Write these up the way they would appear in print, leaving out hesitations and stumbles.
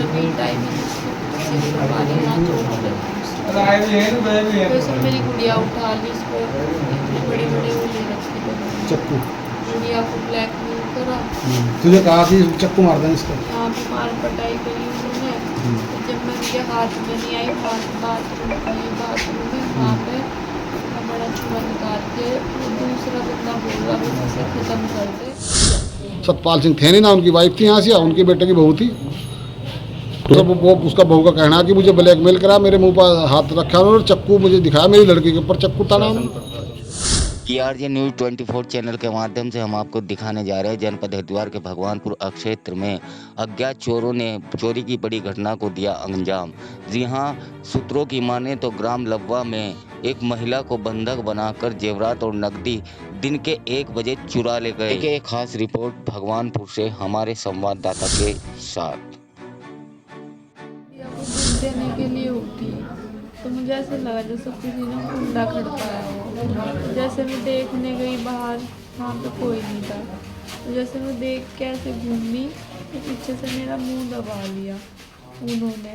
मतलब यही टाइम है जिससे हमारे यहाँ चोट लगी। फिर सब मेरी गुड़िया उठा ली, इसको इतने बड़े बड़े वो ले रखे थे चक्कू। गुड़िया को ब्लैकमेल करा। तुझे कहा कि चक्कू मार दें इसको। हाँ मार पटाई करी उन्होंने। तो जब मैं उनके हाथ में नहीं आई, बाथरूम में वहाँ पे बड़ा चूहा निकाल के दूसरा बंदा बोल रहा बस इसे ख़त्म कर दे। सतपाल सिंह थे नहीं ना, उनकी वाइफ थी यहाँ से, उनके बेटे की बहू थी। तो वो उसका बहू का कहना है कि मुझे ब्लैकमेल करा, मेरे मुंह पर हाथ रखा और चक्कू मुझे दिखाया, मेरी लड़की के ऊपर चक्कू ताना। TRJ न्यूज़ 24 चैनल के माध्यम से हम आपको दिखाने जा रहे हैं जनपद हरिद्वार के भगवानपुर क्षेत्र में अज्ञात चोरों ने चोरी की बड़ी घटना को दिया अंजाम। जी हां, सूत्रों की माने तो ग्राम लव्वा में एक महिला को बंधक बनाकर जेवरात और नकदी दिन के 1 बजे चुरा ले गए। एक खास रिपोर्ट भगवानपुर से हमारे संवाददाता के साथ। देने के लिए उठी तो मुझे ऐसा लगा जैसे किसी ने कुंडा खड़काया हो। जैसे मैं देखने गई बाहर, वहाँ पे कोई नहीं था। तो जैसे मैं देख के ऐसे घूमी तो पीछे से मेरा मुंह दबा लिया उन्होंने।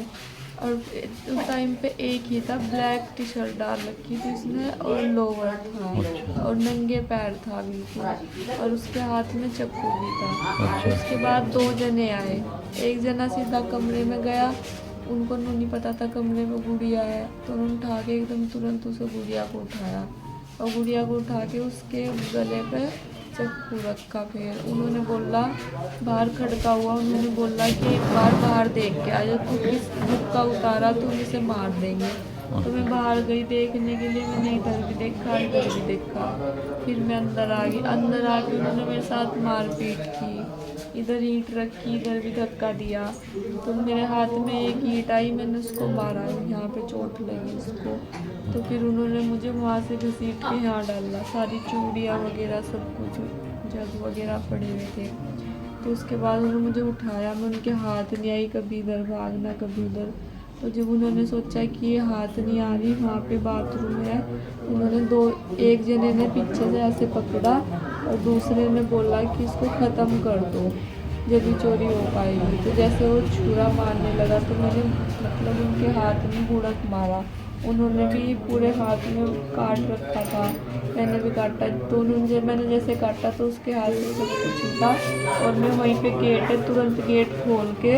और उस टाइम पे एक ही था, ब्लैक टी शर्ट डाल रखी थी उसने और लोअर था और नंगे पैर था बिल्कुल, और उसके हाथ में चक्कू भी था। उसके बाद 2 जने आए, एक जना सीधा कमरे में गया, उनको नहीं पता था कमरे में गुड़िया है, तो उन्होंने उठा के एकदम तुरंत उसे गुड़िया को उठाया और गुड़िया को उठा के उसके गले पे चक्कू रखा। फिर उन्होंने बोला, बाहर खड़का हुआ, उन्होंने बोला कि एक बार बाहर देख के आ जा, तू किस धक्का उतारा तो इसे मार देंगे। तो मैं बाहर गई देखने के लिए, मैंने इधर भी देखा इधर भी देखा। फिर मैं अंदर आ गई, अंदर आके उन्होंने मेरे साथ मारपीट की, इधर ईंट रखी, इधर भी धक्का दिया। तो मेरे हाथ में एक ईंट आई, मैंने उसको मारा, यहाँ पे चोट लगी उसको। तो फिर उन्होंने मुझे वहाँ से घसीट के यहाँ डाला, सारी चूड़ियाँ वगैरह सब कुछ, जग वगैरह पड़े हुए थे। तो उसके बाद उन्होंने मुझे उठाया, मैं उनके हाथ नहीं आई, कभी इधर भागना कभी उधर। तो जब उन्होंने सोचा कि ये हाथ नहीं आ रही, वहाँ पे बाथरूम है, उन्होंने एक जने ने पीछे से ऐसे पकड़ा और दूसरे ने बोला कि इसको ख़त्म कर दो जब भी चोरी हो पाएगी। तो जैसे वो छुरा मारने लगा तो मैंने मतलब उनके हाथ में हुड़क मारा। उन्होंने भी पूरे हाथ में काट रखा था, मैंने भी काटा। तो उन्होंने मैंने जैसे काटा तो उसके हाथ से सब कुछ छूटा और मैं वहीं पे गेट है, तुरंत गेट खोल के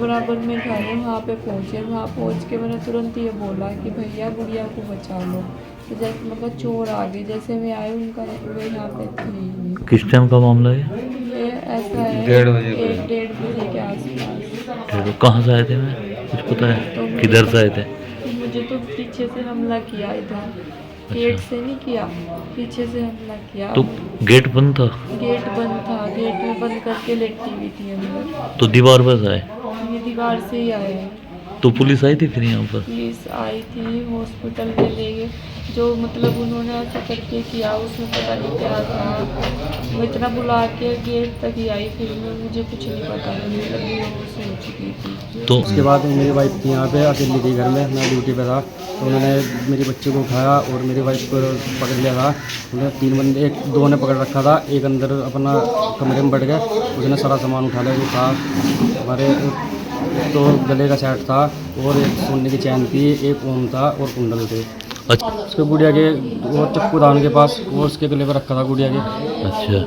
बराबर में घर है वहाँ पे पहुँचे। वहाँ पहुँच के मैंने तुरंत ये बोला कि भैया गुड़िया को बचा लो। तो जैसे मतलब चोर आ गए, जैसे मैं आई उनका वो यहाँ पे थे। किस टाइम का मामला है ये ऐसा है 1:30 बजे 1-1:30 बजे के आसपास। कहाँ से आए थे, मैं कुछ पता है तो किधर से आए थे? मुझे तो पीछे से हमला किया, इधर गेट से नहीं किया, पीछे से हमला किया। तो गेट बंद था? गेट बंद था, गेट में बंद करके लेटी हुई थी अंदर। तो दीवार पर से आए? ये दीवार से ही आए हैं। तो पुलिस आई थी फिर यहाँ पर? पुलिस आई थी, हॉस्पिटल में ले गए। जो मतलब उन्होंने ऐसा करके किया उसमें पता नहीं क्या था, वो इतना बुला के गेट तक ही आई, फिर मुझे कुछ नहीं पता, मुझे लगी वो सो चुकी थी। तो उसके बाद मेरी वाइफ थी यहाँ पे, अकेली थी घर में, मैं ड्यूटी पे था। तो उन्होंने मेरे बच्चे को उठाया और मेरी वाइफ को पकड़ लिया था। उन्होंने 3 बंदे, 2 ने पकड़ रखा था, एक अंदर अपना कमरे में बैठ गया, उसने सारा सामान उठा लिया जो था हमारे। तो गले का सेट था और एक सोने की चैन थी, एक ओम था और कुंडल थे। अच्छा उसके गुड़िया के वो चक्कू था उनके पास, वो उसके गले पर रखा था गुड़िया के। अच्छा,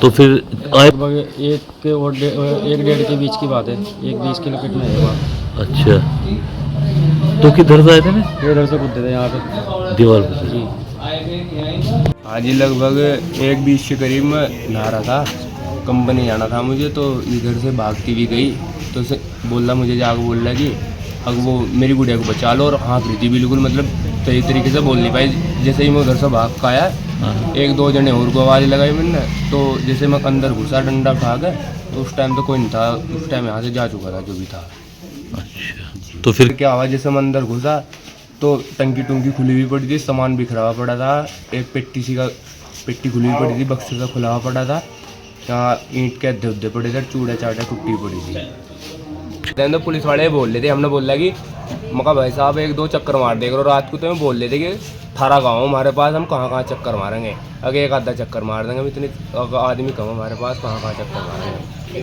तो फिर आए? लगभग 1-1:30 के बीच की बात है, 1:20 की लपेट में है वहाँ। अच्छा, तो किधर से आए थे? ना ये इधर से कूदते थे यहाँ पे दीवार पर जी। आज ही लगभग 1:20 के करीब में नहा रहा था, कंपनी जाना था मुझे। तो इधर से भागती भी गई तो उसे बोला, मुझे जाकर बोल रहा कि अब वो मेरी गुड़िया को बचा लो, और हाँक रही थी बिल्कुल, मतलब सही तरीके से बोल नहीं पाई। जैसे ही मैं उधर से भाग का आया, 1-2 जने और को आवाज़ लगाई मैंने। तो जैसे मैं अंदर घुसा डंडा उठा के, तो उस टाइम तो कोई नहीं था, उस टाइम यहाँ से जा चुका था जो भी था। अच्छा, तो फिर क्या हुआ, जैसे मैं अंदर घुसा तो टंकी टुंकी खुली हुई पड़ी थी, सामान बिखरा हुआ पड़ा था, एक पेट्टी खुली हुई पड़ी थी, बक्से से खुला हुआ पड़ा था, यहाँ ईंट के अद्धे पड़े थे, चूड़ा चाटा टूटी पड़ी थी। तो पुलिस वाले बोल रहे थे, हमने बोला कि मका भाई साहब 1-2 चक्कर मार दे करो रात को। तो बोल रहे थे कि 18 गाँव हमारे पास, हम कहाँ चक्कर मारेंगे, अगर 1 आधा चक्कर मार देंगे, इतने आदमी कम हमारे पास, कहाँ चक्कर मारेंगे।